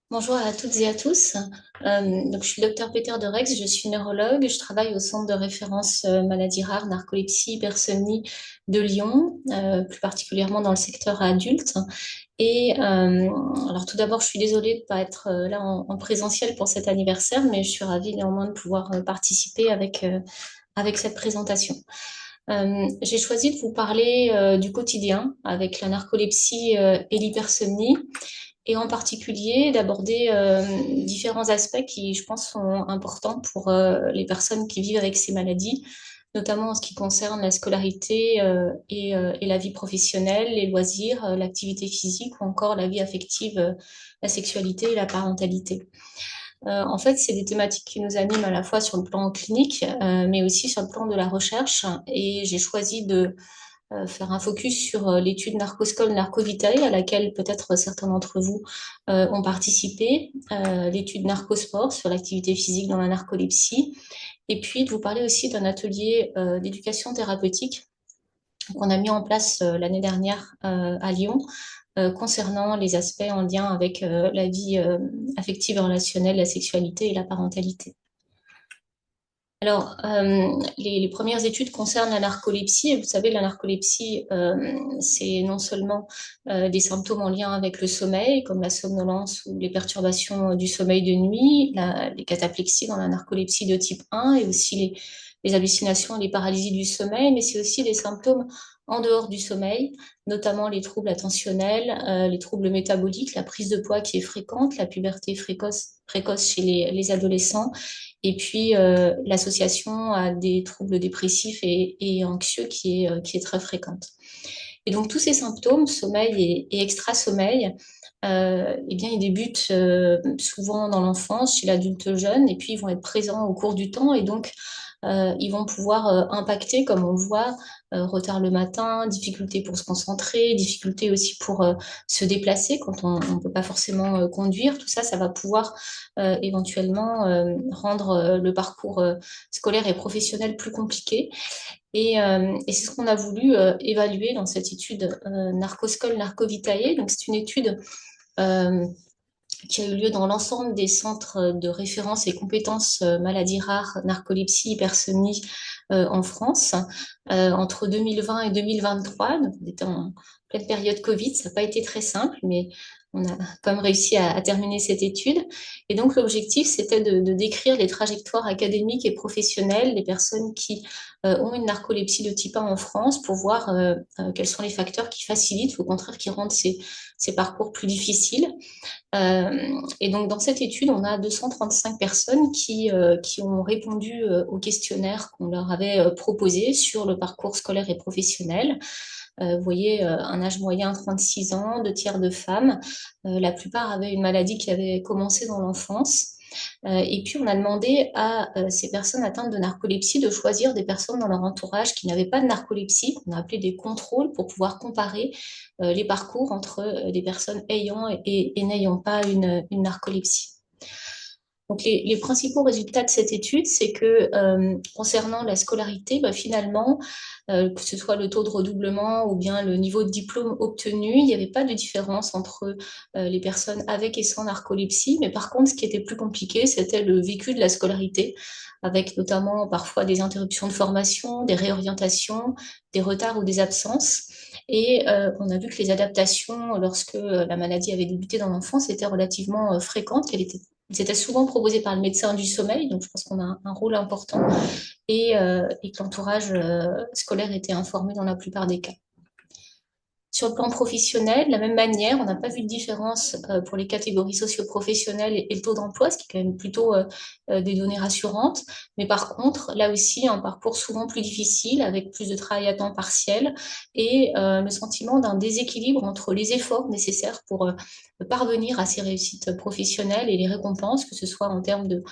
Bonjour à toutes et à tous. Je suis le docteur Peter de Rex, je suis neurologue, je travaille au centre de référence maladies rares, narcolepsie, hypersomnie de Lyon, plus particulièrement dans le secteur adulte. Alors tout d'abord, je suis désolée de ne pas être là en présentiel pour cet anniversaire, mais je suis ravie néanmoins de pouvoir participer avec cette présentation. J'ai choisi de vous parler du quotidien avec la narcolepsie et l'hypersomnie et en particulier d'aborder différents aspects qui, je pense, sont importants pour les personnes qui vivent avec ces maladies, notamment en ce qui concerne la scolarité et la vie professionnelle, les loisirs, l'activité physique ou encore la vie affective, la sexualité et la parentalité. En fait, c'est des thématiques qui nous animent à la fois sur le plan clinique, mais aussi sur le plan de la recherche. Et j'ai choisi de faire un focus sur l'étude Narcoscol Narcovitae, à laquelle peut-être certains d'entre vous ont participé, l'étude Narcosport sur l'activité physique dans la narcolepsie, et puis de vous parler aussi d'un atelier d'éducation thérapeutique qu'on a mis en place l'année dernière à Lyon, concernant les aspects en lien avec la vie affective et relationnelle, la sexualité et la parentalité. Alors, les premières études concernent la narcolepsie. Et vous savez, la narcolepsie, c'est non seulement des symptômes en lien avec le sommeil, comme la somnolence ou les perturbations du sommeil de nuit, les cataplexies dans la narcolepsie de type 1 et aussi les hallucinations et les paralysies du sommeil, mais c'est aussi des symptômes en dehors du sommeil, notamment les troubles attentionnels, les troubles métaboliques, la prise de poids qui est fréquente, la puberté précoce chez les adolescents, et puis l'association à des troubles dépressifs et anxieux qui est très fréquente. Et donc tous ces symptômes, sommeil et extra-sommeil, eh bien, ils débutent souvent dans l'enfance, chez l'adulte jeune, et puis ils vont être présents au cours du temps, et donc ils vont pouvoir impacter, comme on le voit, retard le matin, difficulté pour se concentrer, difficulté aussi pour se déplacer quand on ne peut pas forcément conduire. Tout ça, ça va pouvoir éventuellement rendre le parcours scolaire et professionnel plus compliqué. Et c'est ce qu'on a voulu évaluer dans cette étude Narcoscol Narcovitae. Donc, c'est une étude euh, qui a eu lieu dans l'ensemble des centres de référence et compétences maladies rares, narcolepsie, hypersomnie en France, entre 2020 et 2023. Donc, on était en pleine période Covid, ça n'a pas été très simple, mais on a quand même réussi à terminer cette étude. Et donc, l'objectif, c'était de décrire les trajectoires académiques et professionnelles des personnes qui ont une narcolepsie de type 1 en France pour voir quels sont les facteurs qui facilitent ou au contraire qui rendent ces parcours plus difficiles. Et donc, dans cette étude, on a 235 personnes qui ont répondu au questionnaire qu'on leur avait proposé sur le parcours scolaire et professionnel. Vous voyez, un âge moyen 36 ans, 2 tiers de femmes. La plupart avaient une maladie qui avait commencé dans l'enfance. Et puis, on a demandé à ces personnes atteintes de narcolepsie de choisir des personnes dans leur entourage qui n'avaient pas de narcolepsie, qu'on a appelé des contrôles, pour pouvoir comparer les parcours entre des personnes ayant et n'ayant pas une narcolepsie. Donc, les principaux résultats de cette étude, c'est que concernant la scolarité, bah, finalement, que ce soit le taux de redoublement ou bien le niveau de diplôme obtenu, il n'y avait pas de différence entre les personnes avec et sans narcolepsie. Mais par contre, ce qui était plus compliqué, c'était le vécu de la scolarité, avec notamment parfois des interruptions de formation, des réorientations, des retards ou des absences. Et on a vu que les adaptations, lorsque la maladie avait débuté dans l'enfance, étaient relativement fréquentes, qu'elle était c'était souvent proposé par le médecin du sommeil, donc je pense qu'on a un rôle important, et que l'entourage scolaire était informé dans la plupart des cas. Sur le plan professionnel, de la même manière, on n'a pas vu de différence pour les catégories socio-professionnelles et le taux d'emploi, ce qui est quand même plutôt des données rassurantes. Mais par contre, là aussi, un parcours souvent plus difficile, avec plus de travail à temps partiel et le sentiment d'un déséquilibre entre les efforts nécessaires pour parvenir à ces réussites professionnelles et les récompenses, que ce soit en termes de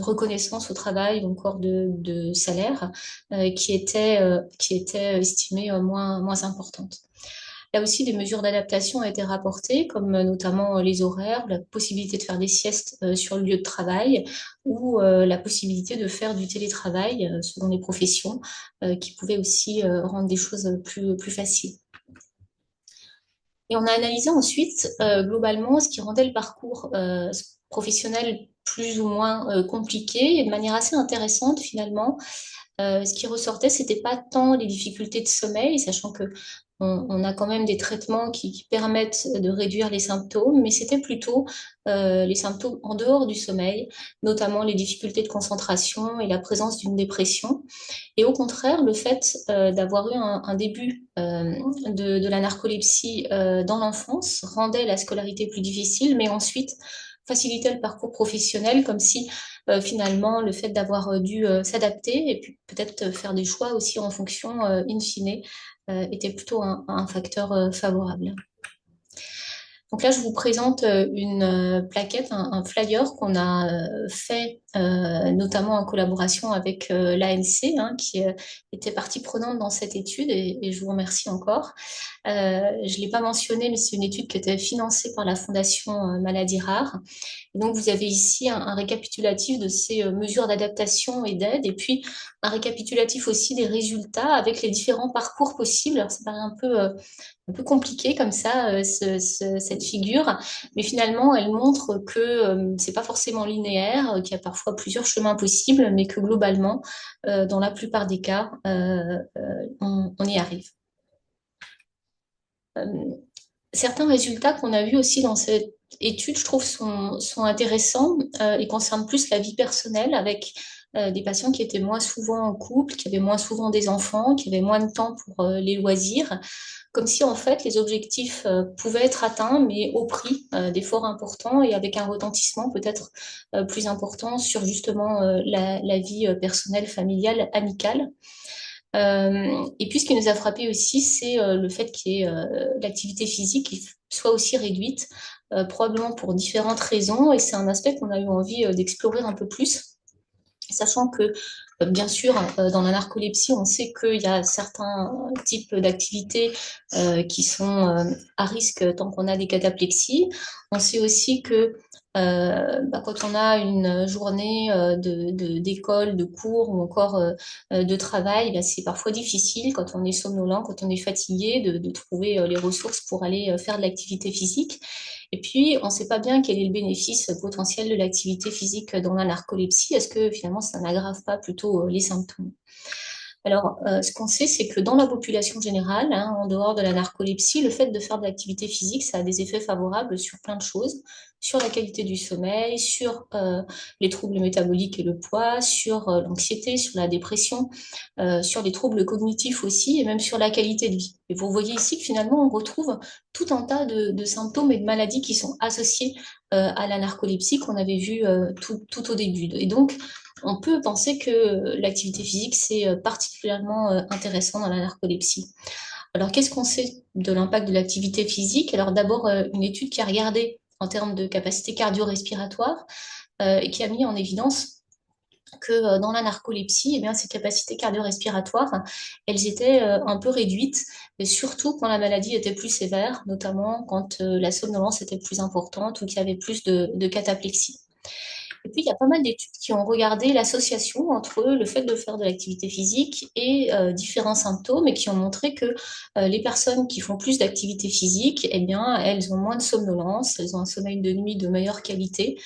reconnaissance au travail ou encore de salaire, qui étaient estimées moins importantes. Là aussi, des mesures d'adaptation ont été rapportées, comme notamment les horaires, la possibilité de faire des siestes sur le lieu de travail ou la possibilité de faire du télétravail selon les professions, qui pouvaient aussi rendre des choses plus faciles. Et on a analysé ensuite globalement ce qui rendait le parcours professionnel plus ou moins compliqué et de manière assez intéressante finalement. Ce qui ressortait, c'était pas tant les difficultés de sommeil, sachant que on a quand même des traitements qui permettent de réduire les symptômes, mais c'était plutôt les symptômes en dehors du sommeil, notamment les difficultés de concentration et la présence d'une dépression. Et au contraire, le fait d'avoir eu un début de la narcolepsie dans l'enfance rendait la scolarité plus difficile, mais ensuite facilitait le parcours professionnel, comme si finalement le fait d'avoir dû s'adapter et puis peut-être faire des choix aussi en fonction, in fine, était plutôt un facteur favorable. Donc là, je vous présente une plaquette, un flyer qu'on a fait notamment en collaboration avec l'ANC, hein, qui était partie prenante dans cette étude, et je vous remercie encore. Je ne l'ai pas mentionné, mais c'est une étude qui était financée par la Fondation Maladies Rares. Et donc, vous avez ici un récapitulatif de ces mesures d'adaptation et d'aide, et puis un récapitulatif aussi des résultats avec les différents parcours possibles. Alors, ça paraît un peu compliqué comme ça, cette figure, mais finalement, elle montre que c'est pas forcément linéaire, qu'il y a parfois plusieurs chemins possibles, mais que globalement, dans la plupart des cas, on y arrive. Euh, Certains résultats qu'on a vus aussi dans cette étude, je trouve, sont intéressants et concernent plus la vie personnelle avec des patients qui étaient moins souvent en couple, qui avaient moins souvent des enfants, qui avaient moins de temps pour les loisirs, comme si en fait les objectifs pouvaient être atteints, mais au prix d'efforts importants et avec un retentissement peut-être plus important sur justement la vie personnelle, familiale, amicale. Et puis, ce qui nous a frappé aussi, c'est le fait qu'il y ait l'activité physique qui soit aussi réduite, probablement pour différentes raisons. Et c'est un aspect qu'on a eu envie d'explorer un peu plus, sachant que, bien sûr, dans la narcolepsie, on sait qu'il y a certains types d'activités qui sont à risque tant qu'on a des cataplexies. On sait aussi que quand on a une journée d'école, de cours ou encore de travail, c'est parfois difficile quand on est somnolent, quand on est fatigué, de trouver les ressources pour aller faire de l'activité physique. Et puis, on ne sait pas bien quel est le bénéfice potentiel de l'activité physique dans la narcolepsie. Est-ce que finalement, ça n'aggrave pas plutôt les symptômes? Alors, ce qu'on sait, c'est que dans la population générale, hein, en dehors de la narcolepsie, le fait de faire de l'activité physique, ça a des effets favorables sur plein de choses, sur la qualité du sommeil, sur les troubles métaboliques et le poids, sur l'anxiété, sur la dépression, sur les troubles cognitifs aussi, et même sur la qualité de vie. Et vous voyez ici que finalement, on retrouve tout un tas de symptômes et de maladies qui sont associés à la narcolepsie qu'on avait vu tout au début. Et donc, on peut penser que l'activité physique, c'est particulièrement intéressant dans la narcolepsie. Alors, qu'est-ce qu'on sait de l'impact de l'activité physique? Alors, d'abord, une étude qui a regardé en termes de capacité cardio-respiratoire et qui a mis en évidence que dans la narcolepsie, eh bien, ces capacités cardio-respiratoires, elles étaient un peu réduites, et surtout quand la maladie était plus sévère, notamment quand la somnolence était plus importante ou qu'il y avait plus de cataplexie. Et puis, il y a pas mal d'études qui ont regardé l'association entre le fait de faire de l'activité physique et différents symptômes et qui ont montré que les personnes qui font plus d'activité physique, eh bien, elles ont moins de somnolence, elles ont un sommeil de nuit de meilleure qualité,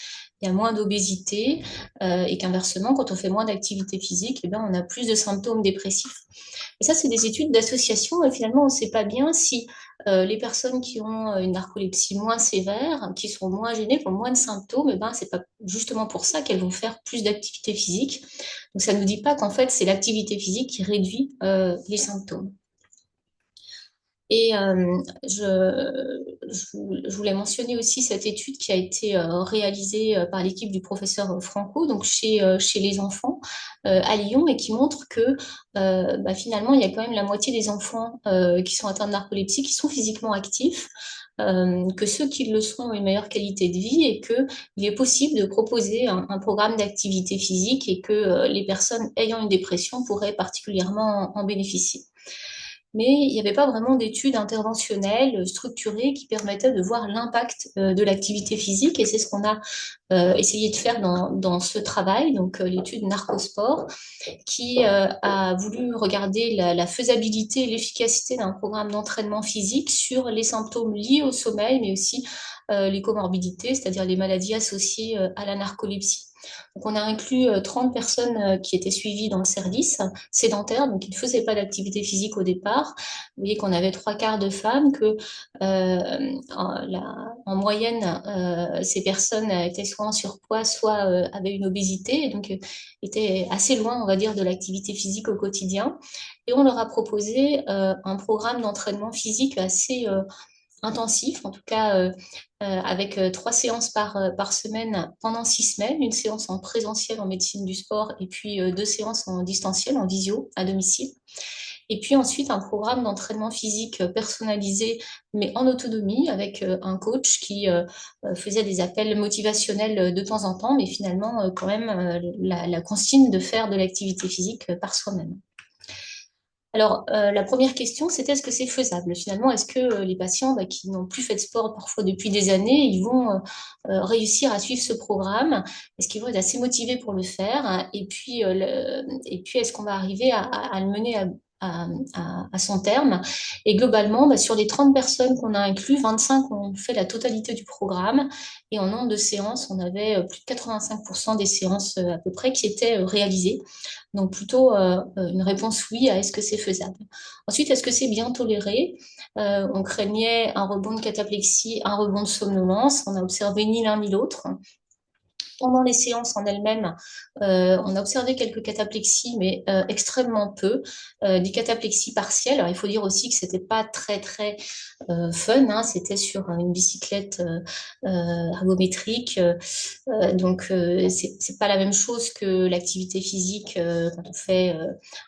il y a moins d'obésité et qu'inversement, quand on fait moins d'activité physique, eh bien, on a plus de symptômes dépressifs. Et ça, c'est des études d'association et finalement, on ne sait pas bien si les personnes qui ont une narcolepsie moins sévère, qui sont moins gênées, qui ont moins de symptômes, eh ben, c'est pas justement pour ça qu'elles vont faire plus d'activité physique. Donc, ça ne nous dit pas qu'en fait, c'est l'activité physique qui réduit les symptômes. Et je voulais mentionner aussi cette étude qui a été réalisée par l'équipe du professeur Franco, donc chez les enfants à Lyon, et qui montre que finalement, il y a quand même la moitié des enfants qui sont atteints de narcolepsie qui sont physiquement actifs, que ceux qui le sont ont une meilleure qualité de vie et qu'il est possible de proposer un programme d'activité physique et que les personnes ayant une dépression pourraient particulièrement en bénéficier. mais il n'y avait pas vraiment d'études interventionnelles structurées qui permettaient de voir l'impact de l'activité physique, et c'est ce qu'on a essayé de faire dans ce travail, donc l'étude Narcosport, qui a voulu regarder la faisabilité et l'efficacité d'un programme d'entraînement physique sur les symptômes liés au sommeil, mais aussi les comorbidités, c'est-à-dire les maladies associées à la narcolepsie. Donc, on a inclus 30 personnes qui étaient suivies dans le service, sédentaires, donc qui ne faisaient pas d'activité physique au départ. Vous voyez qu'on avait trois quarts de femmes, que en moyenne, ces personnes étaient soit en surpoids, soit avaient une obésité, et donc étaient assez loin, on va dire, de l'activité physique au quotidien. Et on leur a proposé un programme d'entraînement physique assez intensif, en tout cas avec 3 séances par semaine pendant 6 semaines, une séance en présentiel en médecine du sport et puis 2 séances en distanciel, en visio, à domicile. Et puis ensuite, un programme d'entraînement physique personnalisé, mais en autonomie, avec un coach qui faisait des appels motivationnels de temps en temps, mais finalement, quand même, la consigne de faire de l'activité physique par soi-même. Alors, la première question, c'était est-ce que c'est faisable? Finalement, est-ce que les patients qui n'ont plus fait de sport parfois depuis des années, ils vont réussir à suivre ce programme? Est-ce qu'ils vont être assez motivés pour le faire? Et puis est-ce qu'on va arriver à le mener à son terme? Et globalement, sur les 30 personnes qu'on a inclus, 25 ont fait la totalité du programme. Et en nombre de séances, on avait plus de 85% des séances à peu près qui étaient réalisées. Donc plutôt une réponse oui à est-ce que c'est faisable. Ensuite, est-ce que c'est bien toléré? On craignait un rebond de cataplexie, un rebond de somnolence. On n'a observé ni l'un ni l'autre. Pendant les séances en elles-mêmes, on a observé quelques cataplexies, mais extrêmement peu, des cataplexies partielles. Alors, il faut dire aussi que c'était pas très très fun, hein. C'était sur une bicyclette ergométrique, donc c'est pas la même chose que l'activité physique quand on fait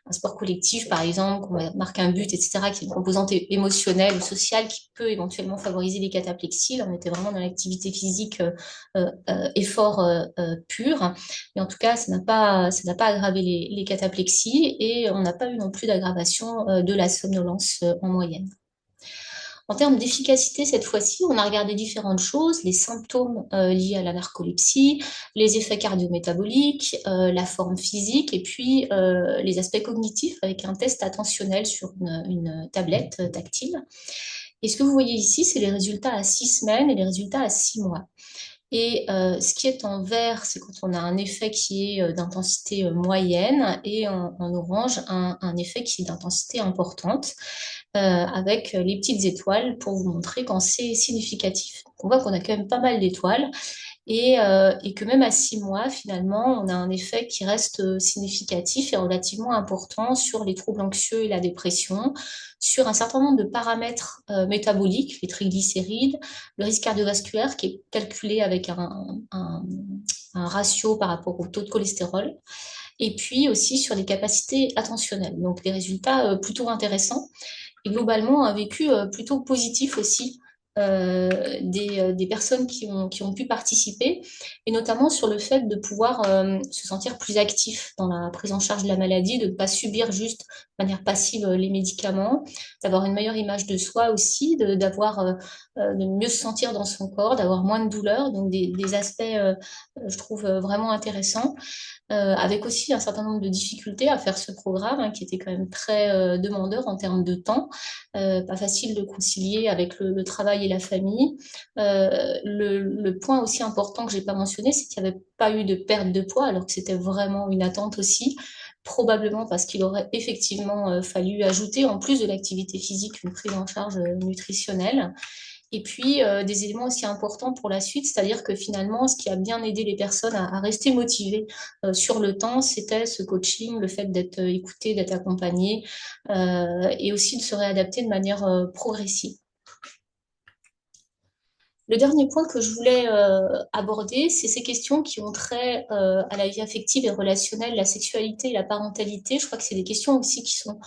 un sport collectif, par exemple, qu'on marque un but, etc., qui est une composante émotionnelle ou sociale qui peut éventuellement favoriser les cataplexies. Là, on était vraiment dans l'activité physique effort pur. Mais en tout cas, ça n'a pas aggravé les cataplexies et on n'a pas eu non plus d'aggravation de la somnolence en moyenne. En termes d'efficacité, cette fois-ci, on a regardé différentes choses, les symptômes liés à la narcolepsie, les effets cardiométaboliques, la forme physique et puis les aspects cognitifs avec un test attentionnel sur une tablette tactile. Et ce que vous voyez ici, c'est les résultats à 6 semaines et les résultats à 6 mois. Et ce qui est en vert, c'est quand on a un effet qui est d'intensité moyenne, et en orange, un effet qui est d'intensité importante, avec les petites étoiles pour vous montrer quand c'est significatif. Donc, on voit qu'on a quand même pas mal d'étoiles, et que même à 6 mois, finalement, on a un effet qui reste significatif et relativement important sur les troubles anxieux et la dépression, sur un certain nombre de paramètres métaboliques, les triglycérides, le risque cardiovasculaire qui est calculé avec un ratio par rapport au taux de cholestérol, et puis aussi sur les capacités attentionnelles. Donc des résultats plutôt intéressants et globalement un vécu plutôt positif aussi des personnes qui ont pu participer, et notamment sur le fait de pouvoir se sentir plus actif dans la prise en charge de la maladie, de ne pas subir juste de manière passive les médicaments, d'avoir une meilleure image de soi aussi, de mieux se sentir dans son corps, d'avoir moins de douleur, donc des aspects, je trouve, vraiment intéressants, avec aussi un certain nombre de difficultés à faire ce programme, hein, qui était quand même très demandeur en termes de temps, pas facile de concilier avec le travail et la famille. Le point aussi important que j'ai pas mentionné, c'est qu'il n'y avait pas eu de perte de poids, alors que c'était vraiment une attente aussi, probablement parce qu'il aurait effectivement fallu ajouter, en plus de l'activité physique, une prise en charge nutritionnelle. Et puis, des éléments aussi importants pour la suite, c'est-à-dire que finalement, ce qui a bien aidé les personnes à rester motivées sur le temps, c'était ce coaching, le fait d'être écouté, d'être accompagné, et aussi de se réadapter de manière progressive. Le dernier point que je voulais aborder, c'est ces questions qui ont trait à la vie affective et relationnelle, la sexualité et la parentalité. Je crois que c'est des questions aussi qui sont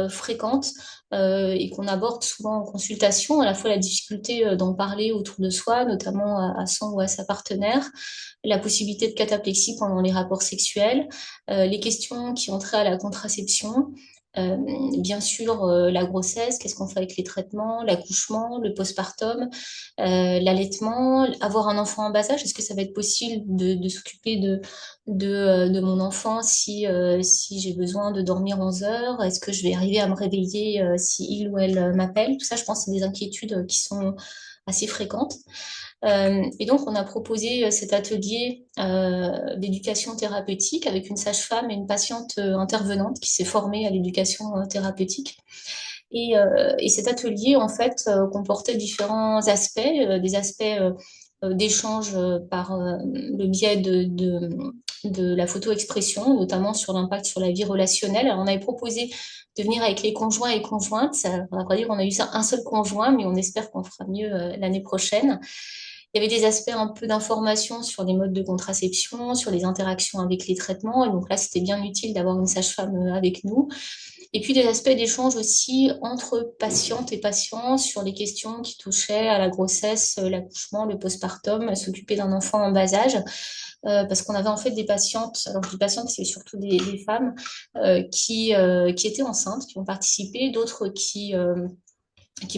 fréquentes et qu'on aborde souvent en consultation, à la fois la difficulté d'en parler autour de soi, notamment à son ou à sa partenaire, la possibilité de cataplexie pendant les rapports sexuels, les questions qui ont trait à la contraception, Bien sûr, la grossesse, qu'est-ce qu'on fait avec les traitements, l'accouchement, le postpartum, l'allaitement, avoir un enfant en bas âge, est-ce que ça va être possible de s'occuper de mon enfant si j'ai besoin de dormir 11 heures? Est-ce que je vais arriver à me réveiller si il ou elle m'appelle? Tout ça, je pense, c'est des inquiétudes qui sont assez fréquentes. Et donc, on a proposé cet atelier d'éducation thérapeutique avec une sage-femme et une patiente intervenante qui s'est formée à l'éducation thérapeutique. Et cet atelier, en fait, comportait différents aspects, des aspects d'échange par le biais de la photo-expression, notamment sur l'impact sur la vie relationnelle. Alors, on avait proposé de venir avec les conjoints et conjointes. Ça, on va dire qu'on a eu un seul conjoint, mais on espère qu'on fera mieux l'année prochaine. Il y avait des aspects un peu d'information sur les modes de contraception, sur les interactions avec les traitements. Et donc là, c'était bien utile d'avoir une sage-femme avec nous. Et puis des aspects d'échange aussi entre patientes et patients sur les questions qui touchaient à la grossesse, l'accouchement, le postpartum, s'occuper d'un enfant en bas âge. Parce qu'on avait en fait des patientes, alors je dis patientes, c'est surtout des femmes qui étaient enceintes, qui ont participé, d'autres qui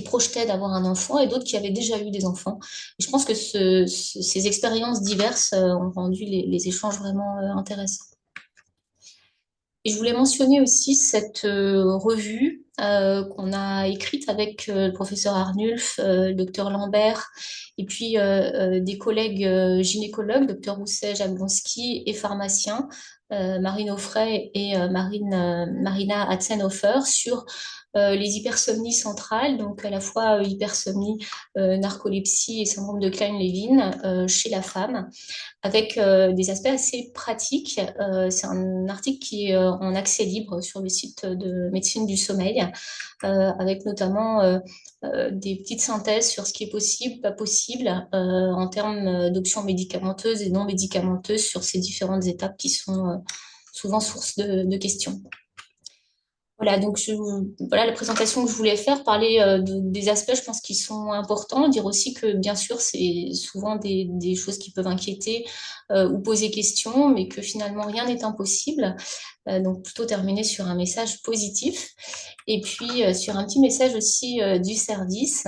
projetaient d'avoir un enfant et d'autres qui avaient déjà eu des enfants. Et je pense que ces expériences diverses ont rendu les échanges vraiment intéressants. Et je voulais mentionner aussi cette revue qu'on a écrite avec le professeur Arnulf, le docteur Lambert, et puis des collègues gynécologues, docteur Rousset, Jablonski, et pharmaciens, Marine Offray et Marina Hatzenhofer, sur les hypersomnies centrales, donc à la fois hypersomnie, narcolepsie et syndrome de Klein-Levin chez la femme, avec des aspects assez pratiques. C'est un article qui est en accès libre sur le site de médecine du sommeil, avec notamment des petites synthèses sur ce qui est possible, pas possible, en termes d'options médicamenteuses et non médicamenteuses sur ces différentes étapes qui sont souvent source de questions. Voilà, donc voilà la présentation que je voulais faire, parler des aspects, je pense, qui sont importants, dire aussi que bien sûr, c'est souvent des choses qui peuvent inquiéter ou poser question, mais que finalement, rien n'est impossible. Donc plutôt terminer sur un message positif et puis sur un petit message aussi du service.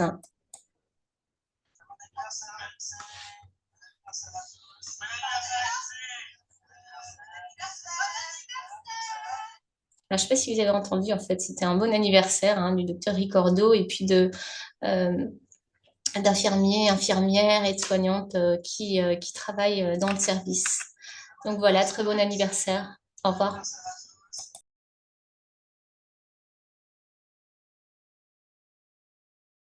Alors, je ne sais pas si vous avez entendu, en fait, c'était un bon anniversaire hein, du docteur Ricordo et puis euh, d'infirmiers, infirmières, aides-soignantes qui travaillent dans le service. Donc voilà, très bon anniversaire. Au revoir.